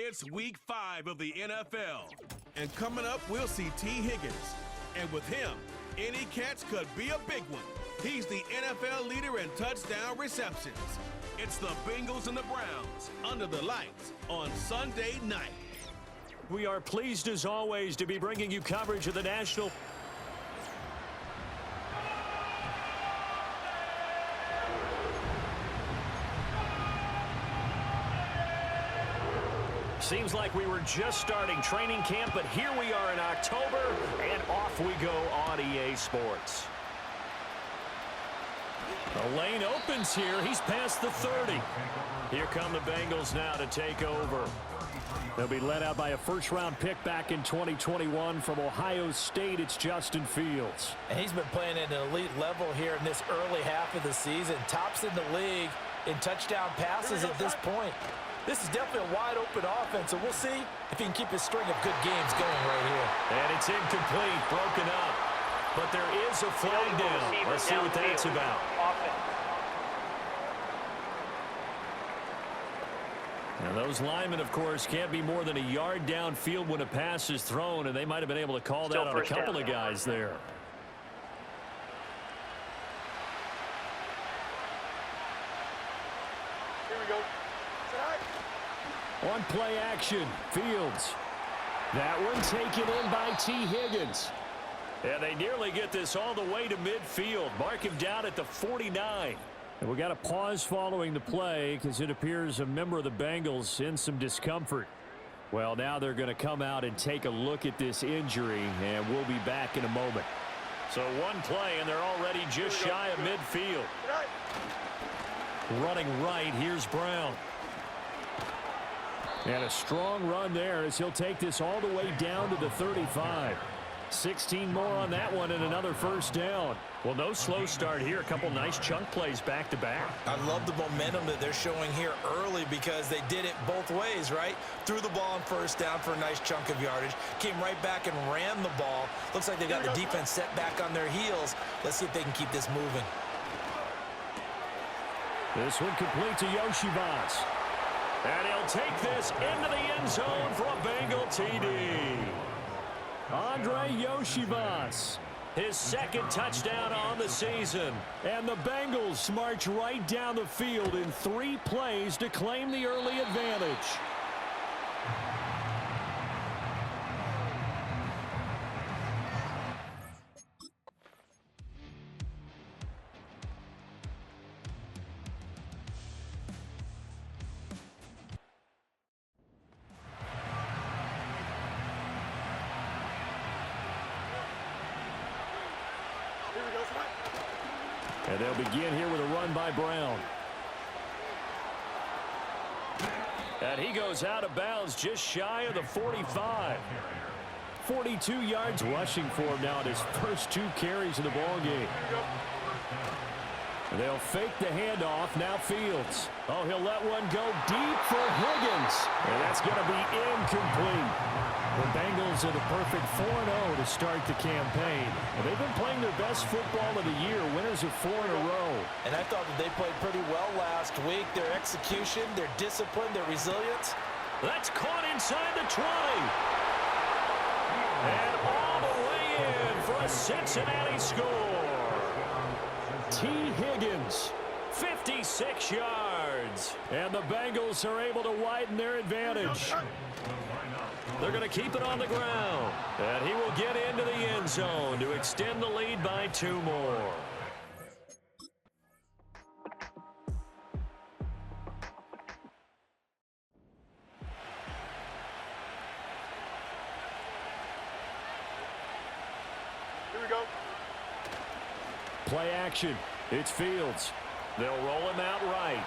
It's week 5 of the NFL. And coming up, we'll see T. Higgins. And with him, any catch could be a big one. He's the NFL leader in touchdown receptions. It's the Bengals and the Browns under the lights on Sunday night. We are pleased as always to be bringing you coverage of the national. Seems like we were just starting training camp, but here we are in October, and off we go on EA Sports. The lane opens here. He's past the 30. Here come the Bengals now to take over. They'll be led out by a first-round pick back in 2021 from Ohio State. It's Justin Fields. And he's been playing at an elite level here in this early half of the season. Tops in the league in touchdown passes at this point. This is definitely a wide-open offense, and we'll see if he can keep his string of good games going right here. And it's incomplete, broken up. But there is a flag down. Let's see what that's about. Now those linemen, of course, can't be more than a yard downfield when a pass is thrown, and they might have been able to call that on a couple of guys there. Here we go. On play action, Fields. That one taken in by T. Higgins. And they nearly get this all the way to midfield. Mark him down at the 49. And we got a pause following the play because it appears a member of the Bengals in some discomfort. Well, now they're going to come out and take a look at this injury, and we'll be back in a moment. So one play, and they're already just shy of midfield. Running right, here's Brown. And a strong run there as he'll take this all the way down to the 35. 16 more on that one and another first down. Well, no slow start here. A couple nice chunk plays back-to-back. I love the momentum that they're showing here early because they did it both ways, right? Threw the ball on first down for a nice chunk of yardage. Came right back and ran the ball. Looks like they got the defense set back on their heels. Let's see if they can keep this moving. This one complete to Yoshivas. And he'll take this into the end zone for a Bengal TD. Andre Yoshivas, his second touchdown on the season. And the Bengals march right down the field in 3 plays to claim the early advantage. And they'll begin here with a run by Brown. And he goes out of bounds just shy of the 45. 42 yards rushing for him now at his first 2 carries of the ball game. They'll fake the handoff. Now Fields. Oh, he'll let one go deep for Higgins. And that's going to be incomplete. The Bengals are the perfect 4-0 to start the campaign. And they've been playing their best football of the year, winners of 4 in a row. And I thought that they played pretty well last week. Their execution, their discipline, their resilience. That's caught inside the 20. And all the way in for a Cincinnati score. T. Higgins, 56 yards. And the Bengals are able to widen their advantage. They're going to keep it on the ground. And he will get into the end zone to extend the lead by 2 more. Here we go. Play action. It's Fields. They'll roll him out right.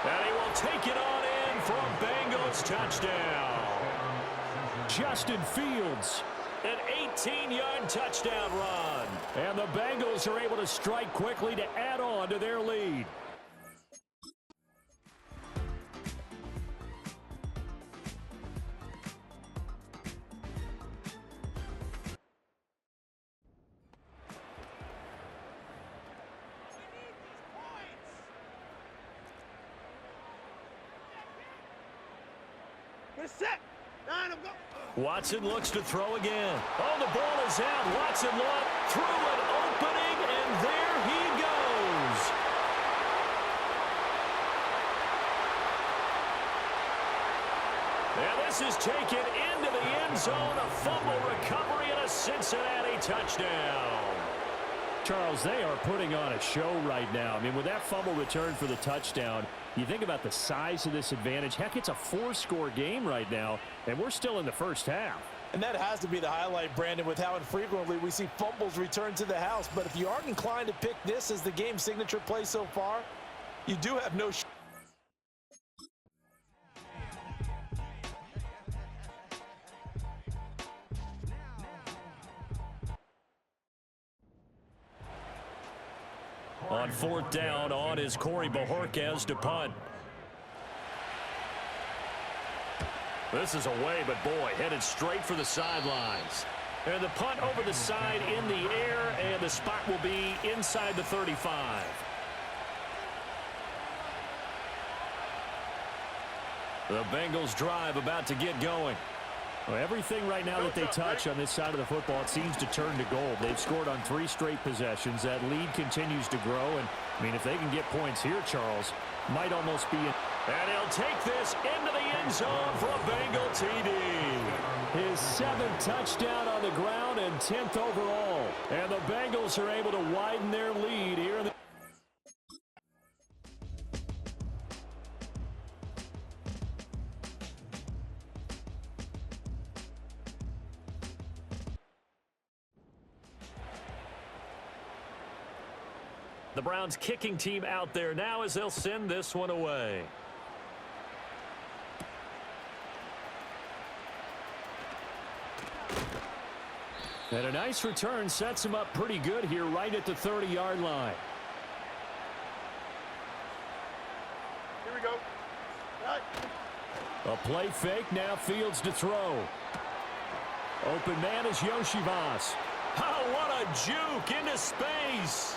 And he will take it on in for a Bengals touchdown. Justin Fields, an 18-yard touchdown run. And the Bengals are able to strike quickly to add on to their lead. Get set. 9, go. Watson looks to throw again. Oh, the ball is out. Watson through an opening, and there he goes. And this is taken into the end zone. A fumble recovery and a Cincinnati touchdown. Charles, they are putting on a show right now. I mean, with that fumble return for the touchdown, you think about the size of this advantage. Heck, it's a 4-score game right now, and we're still in the first half. And that has to be the highlight, Brandon, with how infrequently we see fumbles return to the house. But if you aren't inclined to pick this as the game's signature play so far, you do have no shot. On 4th down, on is Corey Bojorquez to punt. This is away, but boy, headed straight for the sidelines. And the punt over the side in the air, and the spot will be inside the 35. The Bengals drive about to get going. Well, everything right now that they touch on this side of the football, it seems to turn to gold. They've scored on 3 straight possessions. That lead continues to grow. And, I mean, if they can get points here, Charles, might almost be in. And he'll take this into the end zone for a Bengal TD. His 7th touchdown on the ground and 10th overall. And the Bengals are able to widen their lead here in the The Browns kicking team out there now as they'll send this one away. And a nice return sets him up pretty good here right at the 30-yard line. Here we go. Right. A play fake, now Fields to throw. Open man is Yoshivas. Oh, what a juke into space.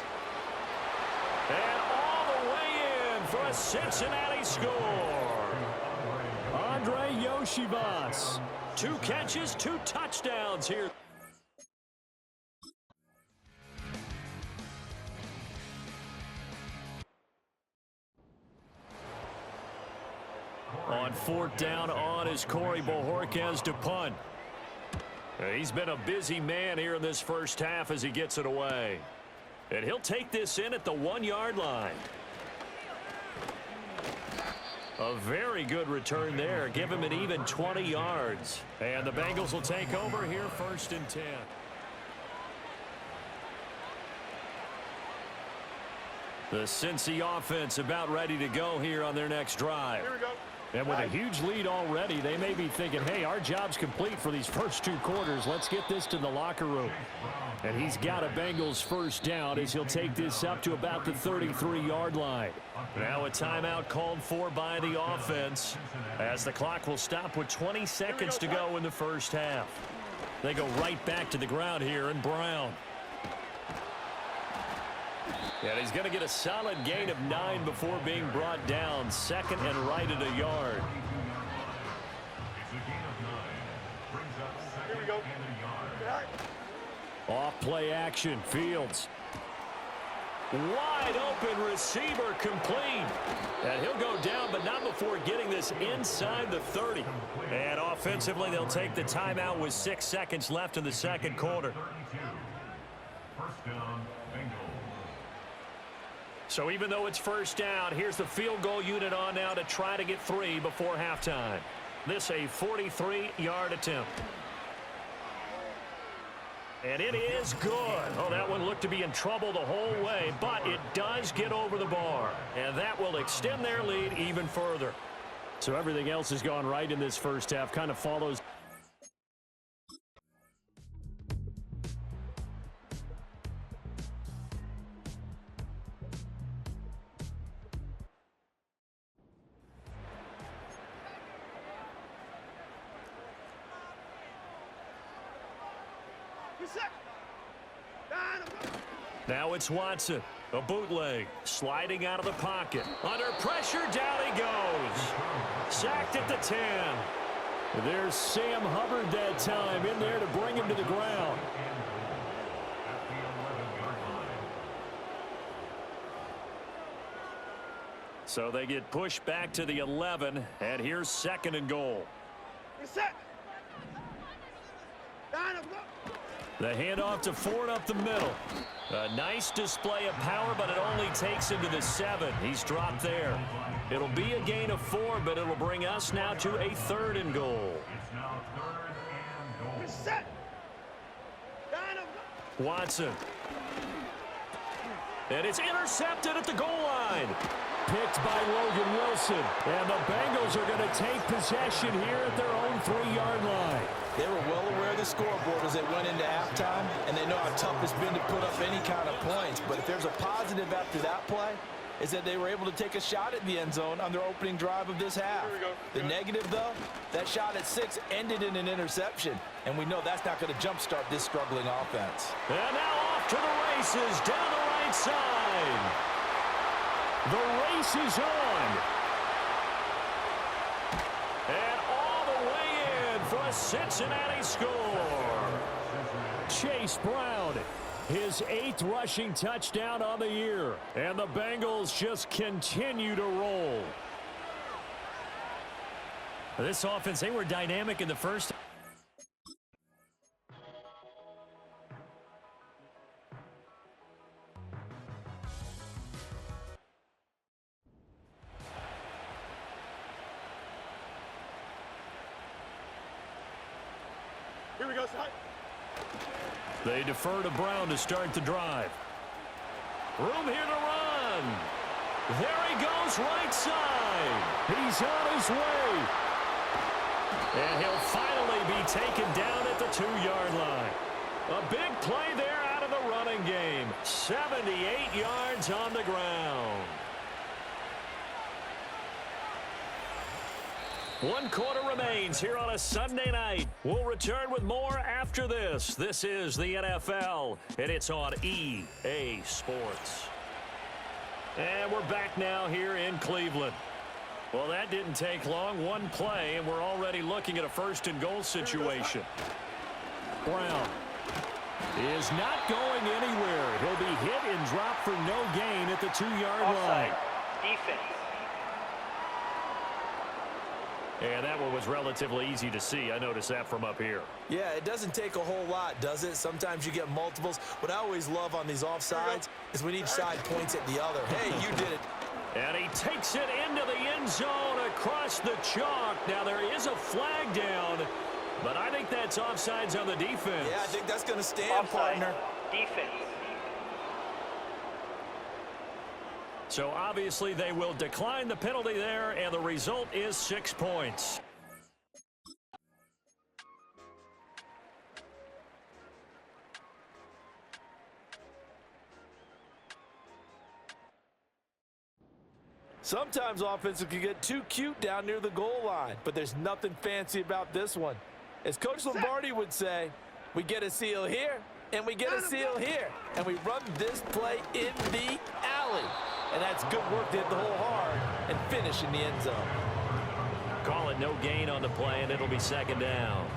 And all the way in for a Cincinnati score. Andre Yoshivas. 2 catches, 2 touchdowns here. On 4th down, on is Corey Bojorquez to punt. He's been a busy man here in this first half as he gets it away. And he'll take this in at the 1-yard line. A very good return there. Give him an even 20 yards. And the Bengals will take over here 1st and 10. The Cincy offense about ready to go here on their next drive. Here we go. And with a huge lead already, they may be thinking, hey, our job's complete for these first 2 quarters. Let's get this to the locker room. And he's got a Bengals first down as he'll take this up to about the 33-yard line. Now a timeout called for by the offense as the clock will stop with 20 seconds to go in the first half. They go right back to the ground here, and Brown. And he's going to get a solid gain of 9 before being brought down. 2nd and right at a yard. Here we go. Right. Off play action. Fields. Wide open receiver complete. And he'll go down, but not before getting this inside the 30. And offensively, they'll take the timeout with 6 seconds left in the second quarter. First down, Bengals. So even though it's first down, here's the field goal unit on now to try to get 3 before halftime. This a 43-yard attempt. And it is good. Oh, that one looked to be in trouble the whole way, but it does get over the bar. And that will extend their lead even further. So everything else has gone right in this first half, kind of follows. Now it's Watson, a bootleg, sliding out of the pocket. Under pressure, down he goes. Sacked at the 10. There's Sam Hubbard that time in there to bring him to the ground. At the 11-yard line. So they get pushed back to the 11, and here's 2nd and goal. Reset. 9, go. The handoff to Ford up the middle. A nice display of power, but it only takes him to the 7. He's dropped there. It'll be a gain of 4, but it'll bring us now to a 3rd and goal. It's now 3rd and goal. Reset. 9, go. Watson. And it's intercepted at the goal line. Picked by Logan Wilson. And the Bengals are going to take possession here at their own 3-yard line. They were well aware of the scoreboard as they went into halftime, and they know how tough it's been to put up any kind of points. But if there's a positive after that play, is that they were able to take a shot at the end zone on their opening drive of this half. The negative, though, that shot at 6 ended in an interception, and we know that's not going to jumpstart this struggling offense. And now off to the races down the right side. The race is on. And all the way in for a Cincinnati score. Chase Brown, his 8th rushing touchdown on the year. And the Bengals just continue to roll. This offense, they were dynamic in the first. Here we go, side. They defer to Brown to start the drive. Room here to run. There he goes, right side. He's on his way. And he'll finally be taken down at the 2-yard line. A big play there out of the running game. 78 yards on the ground. 1 quarter remains here on a Sunday night. We'll return with more after this. This is the NFL, and it's on EA Sports. And we're back now here in Cleveland. Well, that didn't take long. 1 play, and we're already looking at a 1st and goal situation. Brown is not going anywhere. He'll be hit and dropped for no gain at the 2-yard line. Defense. And that one was relatively easy to see. I noticed that from up here. Yeah, it doesn't take a whole lot, does it? Sometimes you get multiples. What I always love on these offsides is when each side points at the other. Hey, you did it. And he takes it into the end zone across the chalk. Now, there is a flag down, but I think that's offsides on the defense. Yeah, I think that's going to stand, Offside. partner. Defense. So, obviously, they will decline the penalty there, and the result is 6 points. Sometimes offenses can get too cute down near the goal line, but there's nothing fancy about this one. As Coach Lombardi would say, we get a seal here, and we get a seal here, and we run this play in the alley. And that's good work to hit the hole hard and finish in the end zone. Call it no gain on the play, and it'll be 2nd down.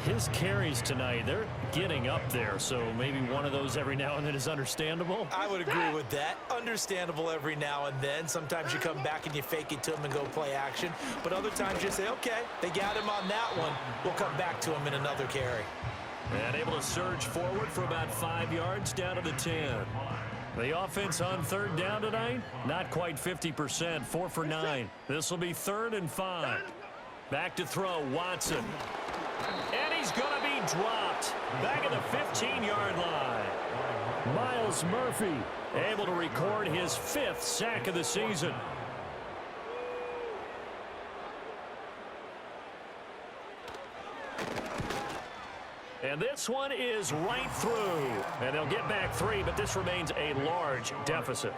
His carries tonight, they're getting up there, so maybe one of those every now and then is understandable. I would agree with that. Understandable every now and then. Sometimes you come back and you fake it to him and go play action. But other times you say, okay, they got him on that one. We'll come back to him in another carry. And able to surge forward for about 5 yards down to the 10. The offense on 3rd down tonight, not quite 50%, 4 for 9. This will be 3rd and 5. Back to throw, Watson. And he's going to be dropped back at the 15-yard line. Miles Murphy able to record his 5th sack of the season. And this one is right through. And they'll get back 3, but this remains a large deficit.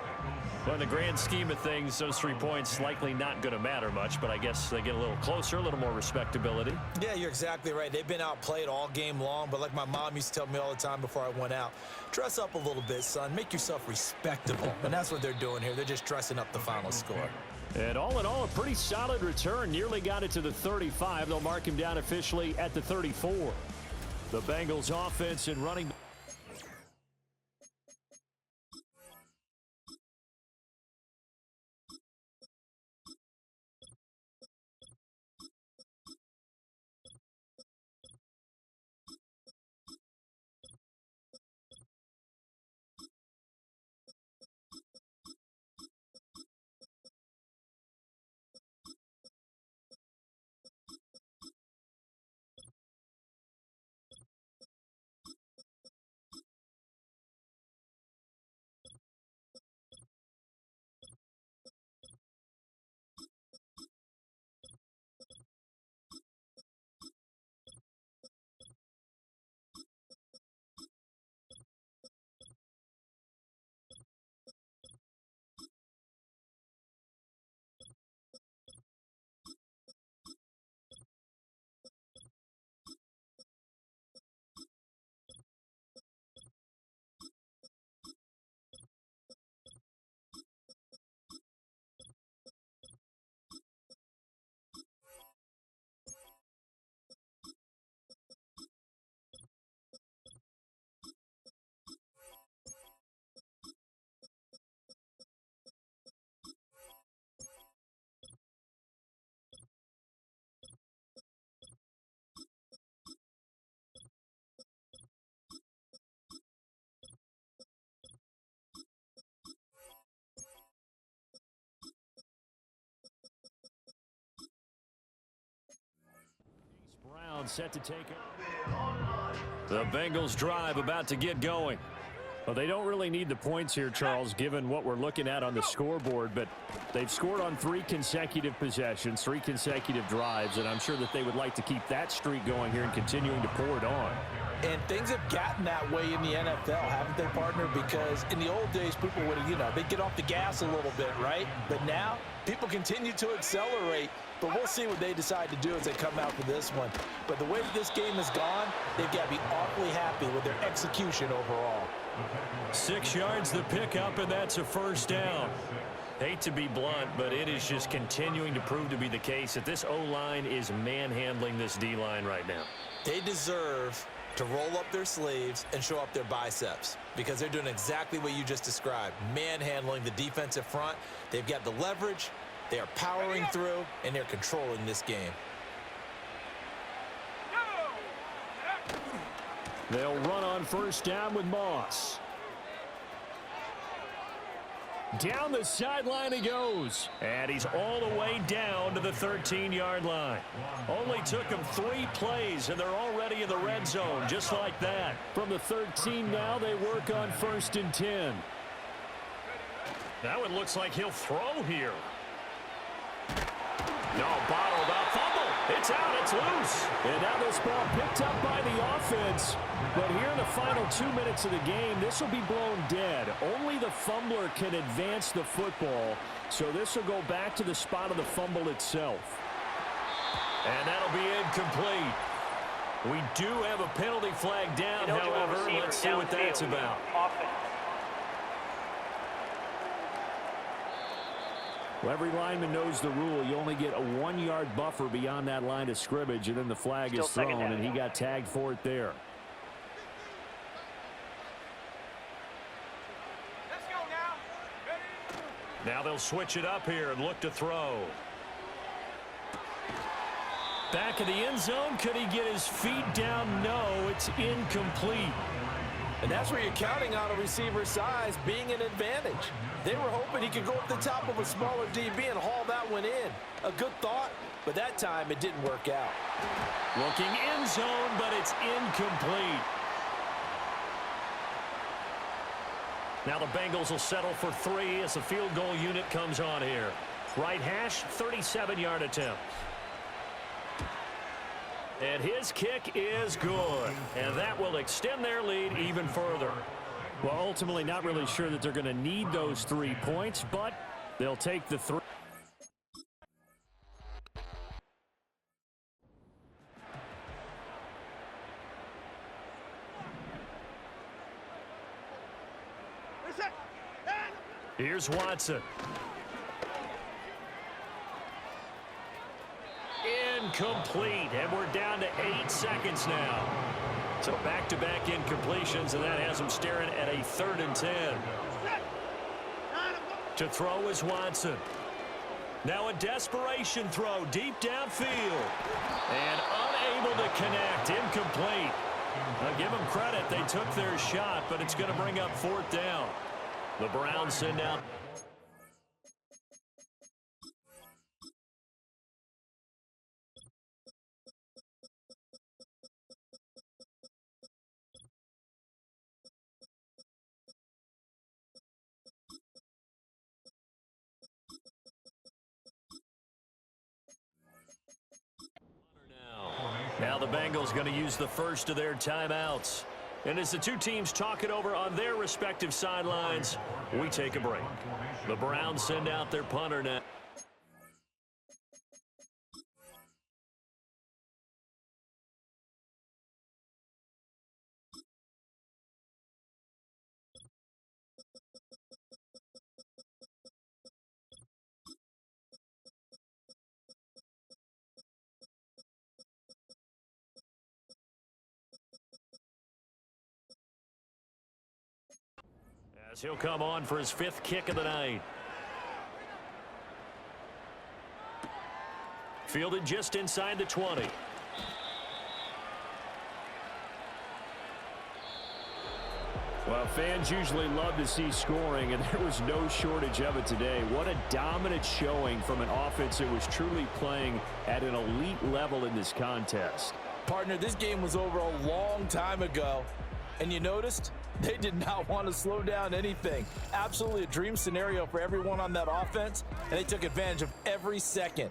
Well, in the grand scheme of things, those 3 points likely not going to matter much, but I guess they get a little closer, a little more respectability. Yeah, you're exactly right. They've been outplayed all game long, but like my mom used to tell me all the time before I went out, dress up a little bit, son. Make yourself respectable. And that's what they're doing here. They're just dressing up the final score. And all in all, a pretty solid return. Nearly got it to the 35. They'll mark him down officially at the 34. The Bengals offense and running. Brown set to take it. The Bengals drive about to get going. Well, they don't really need the points here, Charles, given what we're looking at on the scoreboard, but they've scored on 3 consecutive possessions, 3 consecutive drives, and I'm sure that they would like to keep that streak going here and continuing to pour it on. And things have gotten that way in the NFL, haven't they, partner? Because in the old days, people would, they'd get off the gas a little bit, right? But now, people continue to accelerate. But we'll see what they decide to do as they come out for this one. But the way that this game has gone, they've got to be awfully happy with their execution overall. 6 yards the pickup, and that's a first down. Hate to be blunt, but it is just continuing to prove to be the case that this O-line is manhandling this D-line right now. They deserve to roll up their sleeves and show up their biceps because they're doing exactly what you just described, manhandling the defensive front. They've got the leverage. They are powering through, and they're controlling this game. They'll run on first down with Moss. Down the sideline he goes. And he's all the way down to the 13-yard line. Only took him 3 plays, and they're already in the red zone, just like that. From the 13 now, they work on 1st and 10. Now it looks like he'll throw here. No, bottled up, fumble. It's out, it's loose. And now this ball picked up by the offense. But here in the final 2 minutes of the game, this will be blown dead. Only the fumbler can advance the football. So this will go back to the spot of the fumble itself. And that'll be incomplete. We do have a penalty flag down, however. Let's see what that's about. Well, every lineman knows the rule. You only get a 1-yard buffer beyond that line of scrimmage, and then the flag is thrown, and he got tagged for it there. Let's go now. Now they'll switch it up here and look to throw. Back of the end zone. Could he get his feet down? No, it's incomplete. And that's where you're counting on a receiver's size being an advantage. They were hoping he could go up the top of a smaller DB and haul that one in. A good thought, but that time it didn't work out. Looking end zone, but it's incomplete. Now the Bengals will settle for 3 as the field goal unit comes on here. Right hash, 37-yard attempt. And his kick is good. And that will extend their lead even further. Well, ultimately not really sure that they're going to need those 3 points, but they'll take the 3. Reset. Here's Watson. incomplete, and we're down to 8 seconds now. So back-to-back incompletions, and that has them staring at a 3rd and 10. To throw is Watson. Now a desperation throw deep downfield. And unable to connect, incomplete. I'll give them credit, they took their shot, but it's going to bring up 4th down. The Browns send out. Now the Bengals going to use the first of their timeouts. And as the two teams talk it over on their respective sidelines, we take a break. The Browns send out their punter now. As he'll come on for his 5th kick of the night. Fielded just inside the 20. Well, fans usually love to see scoring, and there was no shortage of it today. What a dominant showing from an offense that was truly playing at an elite level in this contest. Partner, this game was over a long time ago, and you noticed they did not want to slow down anything. Absolutely a dream scenario for everyone on that offense, and they took advantage of every second.